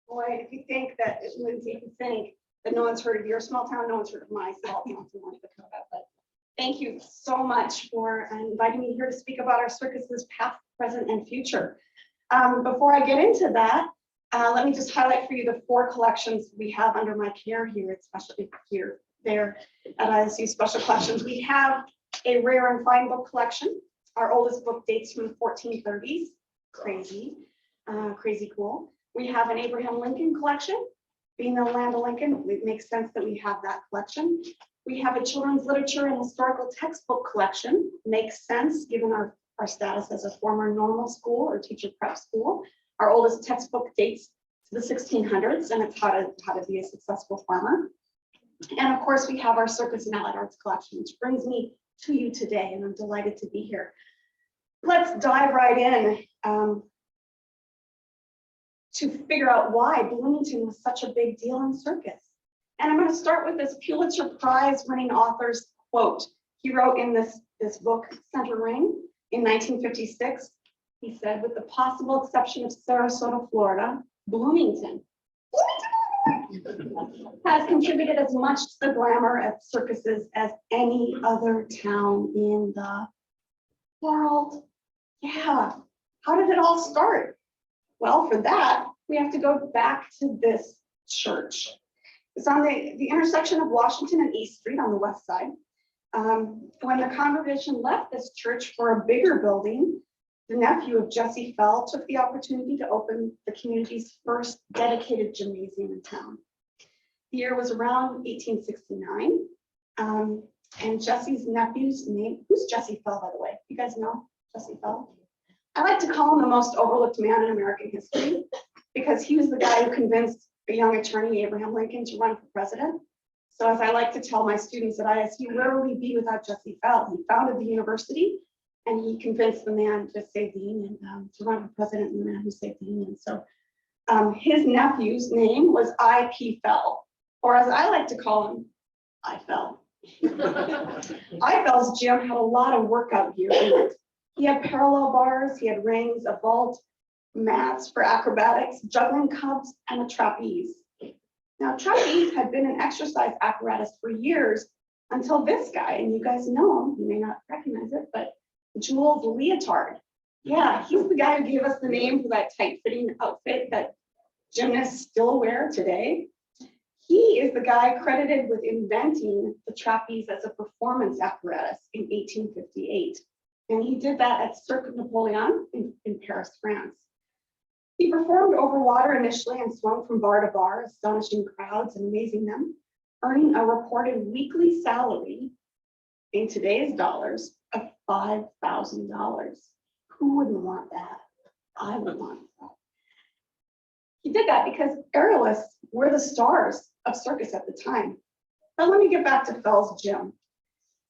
Boy, if you think that, Lindsay, if you think that no one's heard of your small town, no one's heard of my small town. But thank you so much for inviting me here to speak about our circus's past, present, and future. Before I get into that, let me just highlight for you the 4 collections we have under my care here, especially here, there at ISU Special Collections. We have a rare and fine book collection. Our oldest book dates from the 1430s. Crazy, crazy cool. We have an Abraham Lincoln collection. Being the land of Lincoln, it makes sense that we have that collection. We have a children's literature and historical textbook collection. Makes sense given our status as a former normal school or teacher prep school. Our oldest textbook dates to the 1600s, and it's how to be a successful farmer. And of course, we have our Circus and Allied Arts collection, which brings me to you today, and I'm delighted to be here. Let's dive right in to figure out why Bloomington was such a big deal in circus. And I'm going to start with this Pulitzer Prize winning author's quote. He wrote in this book, Center Ring, in 1956. He said, with the possible exception of Sarasota, Florida, Bloomington has contributed as much to the glamour of circuses as any other town in the world. Yeah. How did it all start? Well, for that, we have to go back to this church. It's on the intersection of Washington and East Street on the west side. When the congregation left this church for a bigger building, the nephew of Jesse Fell took the opportunity to open the community's first dedicated gymnasium in town. The year was around 1869. And Jesse's nephew's name, who's Jesse Fell, by the way? You guys know Jesse Fell? I like to call him the most overlooked man in American history because he was the guy who convinced a young attorney, Abraham Lincoln, to run for president. So as I like to tell my students at ISU, where would we be without Jesse Fell? He founded the university and he convinced the man to save the Union, to run for president, and the man who saved the Union. So his nephew's name was I.P. Fell, or as I like to call him, I Fell. I Fell's gym had a lot of workout gear in it. He had parallel bars, he had rings, a vault, mats for acrobatics, juggling cups, and a trapeze. Now, trapeze had been an exercise apparatus for years until this guy, and you guys know him, you may not recognize it, but Jules Leotard. Yeah, he's the guy who gave us the name for that tight-fitting outfit that gymnasts still wear today. He is the guy credited with inventing the trapeze as a performance apparatus in 1858. And he did that at Cirque Napoleon in Paris, France. He performed over water initially and swung from bar to bar, astonishing crowds and amazing them, earning a reported weekly salary in today's dollars of $5,000. Who wouldn't want that? I would want that. He did that because aerialists were the stars of circus at the time. But let me get back to Fell's gym.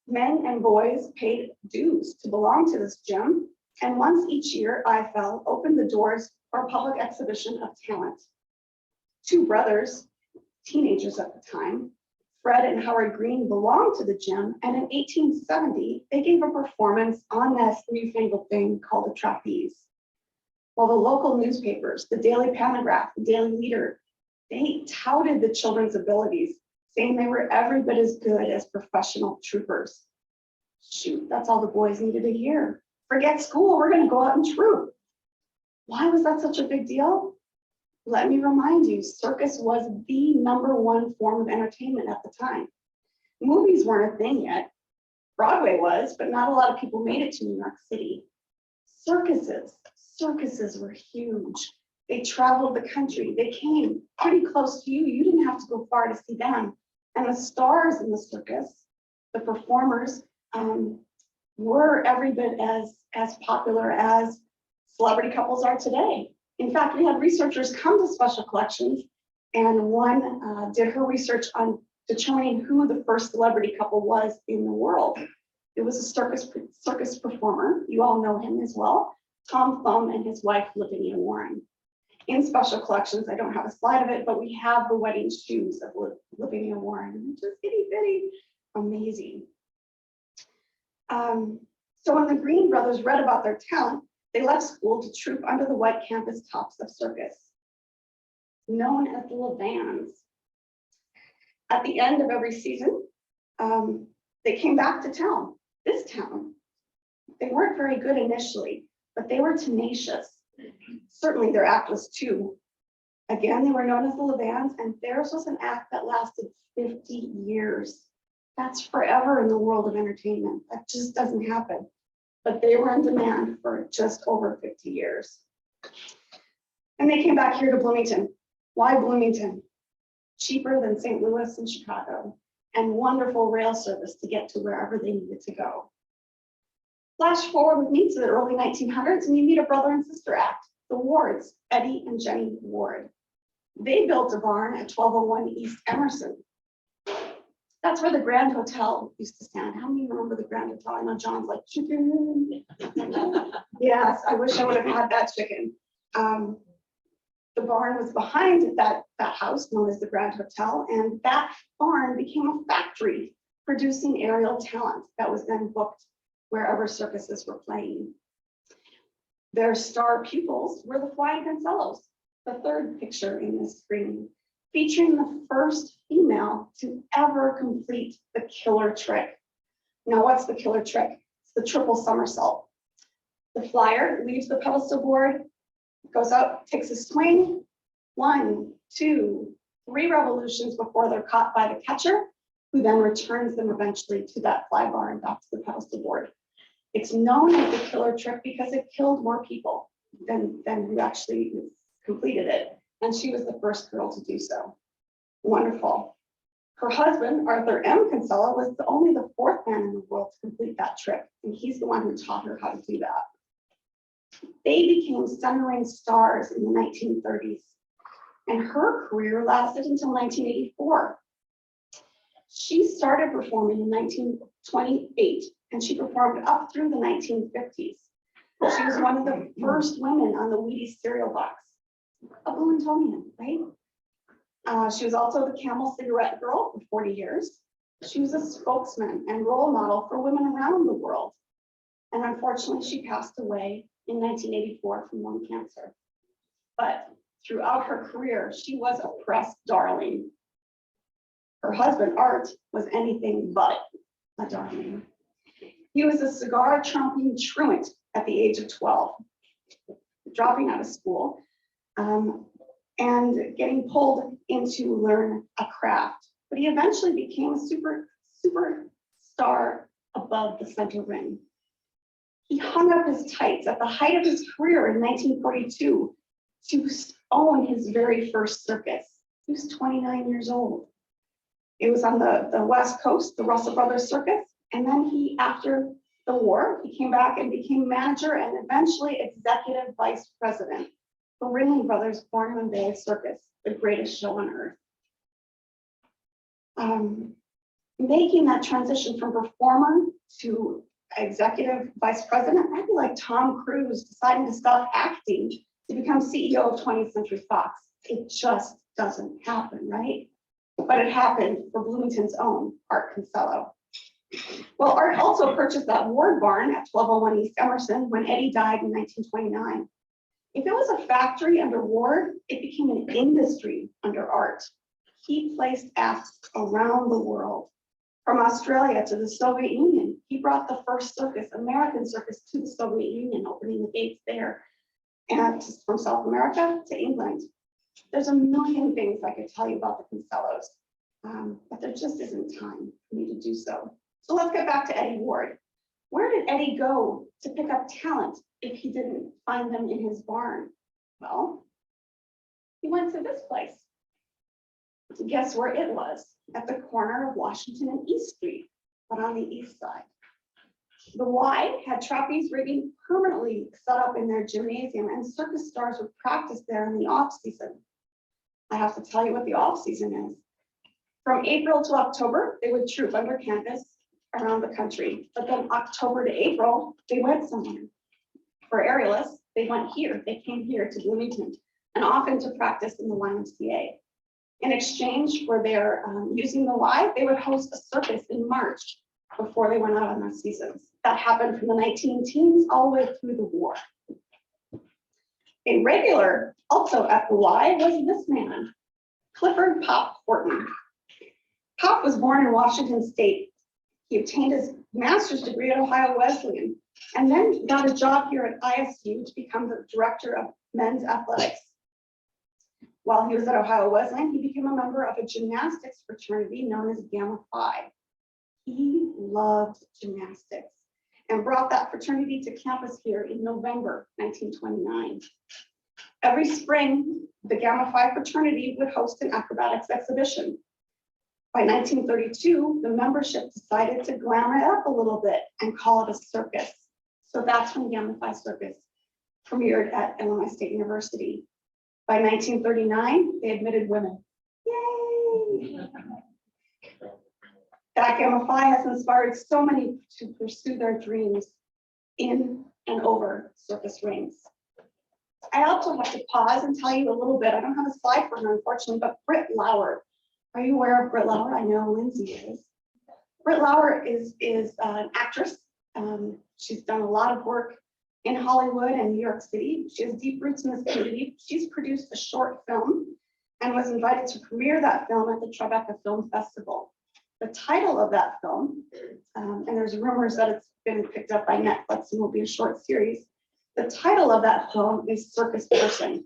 Men and boys paid dues to belong to this gym, and once each year, IFL opened the doors for a public exhibition of talent. 2 brothers, teenagers at the time, Fred and Howard Green, belonged to the gym, and in 1870, they gave a performance on this newfangled thing called a trapeze. While the local newspapers, the Daily Pantograph, the Daily Leader, they touted the children's abilities, saying they were every bit as good as professional troopers. Shoot, that's all the boys needed to hear. Forget school, we're gonna go out and troop. Why was that such a big deal? Let me remind you, circus was the #1 form of entertainment at the time. Movies weren't a thing yet. Broadway was, but not a lot of people made it to New York City. Circuses were huge. They traveled the country. They came pretty close to you. You didn't have to go far to see them. And the stars in the circus, the performers, were every bit as popular as celebrity couples are today. In fact, we had researchers come to Special Collections, and one did her research on determining who the first celebrity couple was in the world. It was a circus performer. You all know him as well, Tom Thumb and his wife, Lavinia Warren. In Special Collections, I don't have a slide of it, but we have the wedding shoes of Lavinia Warren, which is itty bitty, amazing. So when the Green brothers read about their talent, they left school to troop under the white campus tops of Circus. known as the Levans. At the end of every season, they came back to town, this town. They weren't very good initially, but they were tenacious. Certainly their act was too. Again, they were known as the Levans, and theirs was an act that lasted 50 years. That's forever in the world of entertainment. That just doesn't happen. But they were in demand for just over 50 years. And they came back here to Bloomington. Why Bloomington? Cheaper than St. Louis and Chicago, and wonderful rail service to get to wherever they needed to go. Flash forward with me to the early 1900s, and you meet a brother and sister act, the Wards, Eddie and Jenny Ward. They built a barn at 1201 East Emerson. That's where the Grand Hotel used to stand. How many remember the Grand Hotel? I know John's like, chicken. Yes, I wish I would have had that chicken. The barn was behind that house known as the Grand Hotel, and that barn became a factory producing aerial talent that was then booked wherever circuses were playing. Their star pupils were the Flying Kinsellos, the third picture in this screen, featuring the first female to ever complete the killer trick. Now, what's the killer trick? It's the triple somersault. The flyer leaves the pedestal board, goes up, takes a swing, 1, 2, 3 revolutions before they're caught by the catcher, who then returns them eventually to that fly bar and back to the pedestal board. It's known as the killer trick because it killed more people than who actually completed it. And she was the first girl to do so. Wonderful. Her husband, Arthur M. Kinsella, was only the 4th man in the world to complete that trick. And he's the one who taught her how to do that. They became center-ring stars in the 1930s. And her career lasted until 1984. She started performing in 1928, and she performed up through the 1950s. She was one of the first women on the Wheaties cereal box, a Bloomingtonian, right? She was also the Camel cigarette girl for 40 years. She was a spokesman and role model for women around the world. And unfortunately, she passed away in 1984 from lung cancer. But throughout her career, she was a press darling. Her husband, Art, was anything but a darling. He was a cigar-chomping truant at the age of 12, dropping out of school and getting pulled in to learn a craft. But he eventually became a superstar above the center ring. He hung up his tights at the height of his career in 1942 to own his very first circus. He was 29 years old. It was on the West Coast, the Russell Brothers Circus. And then he, after the war, he came back and became manager and eventually executive vice president for Ringling Brothers Barnum and Bailey Circus, the greatest show on earth. Making that transition from performer to executive vice president, that'd be like Tom Cruise deciding to stop acting to become CEO of 20th Century Fox. It just doesn't happen, right? But it happened for Bloomington's own Art Kinsella. Well, Art also purchased that Ward barn at 1201 East Emerson when Eddie died in 1929. If it was a factory under Ward, it became an industry under Art. He placed acts around the world, from Australia to the Soviet Union. He brought the first circus, American circus, to the Soviet Union, opening the gates there, and from South America to England. There's a million things I could tell you about the Kinsellos, but there just isn't time for me to do so. So let's get back to Eddie Ward. Where did Eddie go to pick up talent if he didn't find them in his barn? Well, he went to this place. Guess where it was? At the corner of Washington and East Street, but on the east side. The Y had trapeze rigging permanently set up in their gymnasium, and circus stars would practice there in the off season. I have to tell you what the off season is. From April to October, they would troop under canvas around the country, but then October to April, they went somewhere. For aerialists, they went here. They came here to Bloomington, and often to practice in the YMCA. In exchange for their using the Y, they would host a circus in March before they went out on their seasons. That happened from the 19 teens all the way through the war. A regular also at the Y was this man, Clifford Pop Horton. Pop was born in Washington State. He obtained his master's degree at Ohio Wesleyan and then got a job here at ISU to become the director of men's athletics. While he was at Ohio Wesleyan, he became a member of a gymnastics fraternity known as Gamma Phi. He loved gymnastics and brought that fraternity to campus here in November 1929. Every spring, the Gamma Phi fraternity would host an acrobatics exhibition. By 1932, the membership decided to glam it up a little bit and call it a circus. So that's when Gamma Phi Circus premiered at Illinois State University. By 1939, they admitted women. Yay! That Gamma Phi has inspired so many to pursue their dreams in and over circus rings. I also have to pause and tell you a little bit. I don't have a slide for her, unfortunately, but Britt Lauer. Are you aware of Britt Lauer? I know Lindsay is. Britt Lauer is an actress. She's done a lot of work in Hollywood and New York City. She has deep roots in this community. She's produced a short film and was invited to premiere that film at the Tribeca Film Festival. The title of that film, and there's rumors that it's been picked up by Netflix and will be a short series. The title of that film is Circus Person.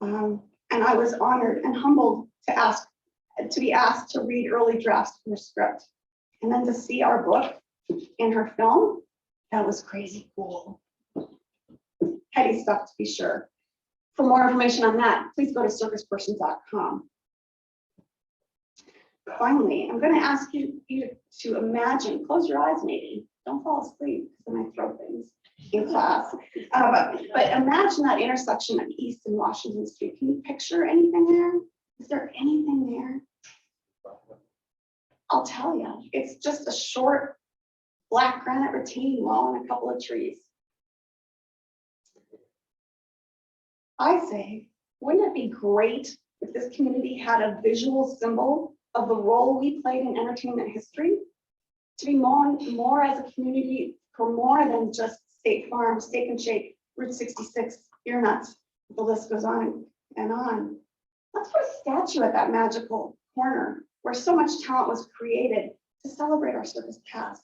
And I was honored and humbled to be asked to read early drafts from her script. And then to see our book in her film, that was crazy cool. Heady stuff to be sure. For more information on that, please go to circusperson.com. Finally, I'm going to ask you to imagine, close your eyes maybe, don't fall asleep because then I throw things in class. But imagine that intersection of East and Washington Street. Can you picture anything there? Is there anything there? I'll tell you, it's just a short black granite retaining wall and a couple of trees. I say, wouldn't it be great if this community had a visual symbol of the role we played in entertainment history? To be more as a community for more than just State Farm, Steak and Shake, Route 66, Ear Nuts, the list goes on and on. Let's put a statue at that magical corner where so much talent was created to celebrate our circus past.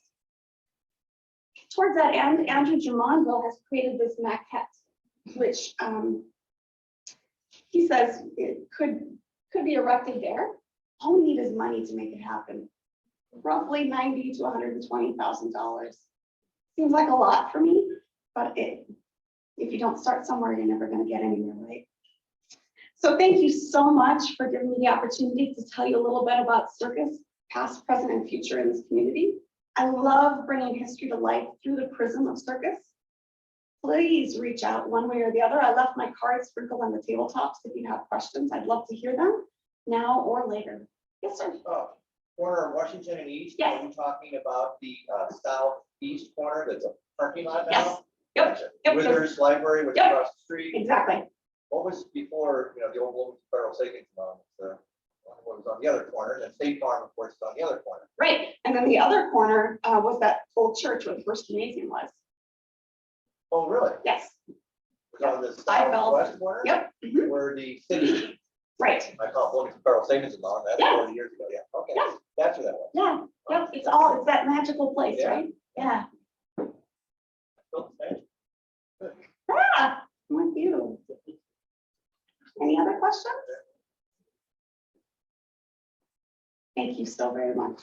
Towards that end, Andrew Germonville has created this maquette, which he says it could be erected there. All we need is money to make it happen. Roughly $90,000 to $120,000. Seems like a lot for me, but if you don't start somewhere, you're never going to get anywhere, right? So thank you so much for giving me the opportunity to tell you a little bit about circus, past, present, and future in this community. I love bringing history to life through the prism of circus. Please reach out one way or the other. I left my cards sprinkled on the tabletops. If you have questions, I'd love to hear them now or later. Yes, sir. Corner of Washington and East. Yes. Are you talking about the southeast corner that's a parking lot now? Yes. Yep. Yep. Withers Library was Yep. across the street. Exactly. What was before, the old Bloomington Federal Savings Bond? What was on the other corner? And State Farm, of course, is on the other corner. Right. And then the other corner was that old church where the first gymnasium was. Oh, really? Yes. On the I southwest corner? Yep. Mhm. Where the city, Right. I call it Bloomington Federal Savings Bond, that's Yeah. 40 years ago, yeah, okay. Yeah. That's where that was. Yeah. Yep. It's that magical place, Yeah. right? Yeah. Built the same. Good. Ah, I'm with you. Any other questions? Thank you so very much.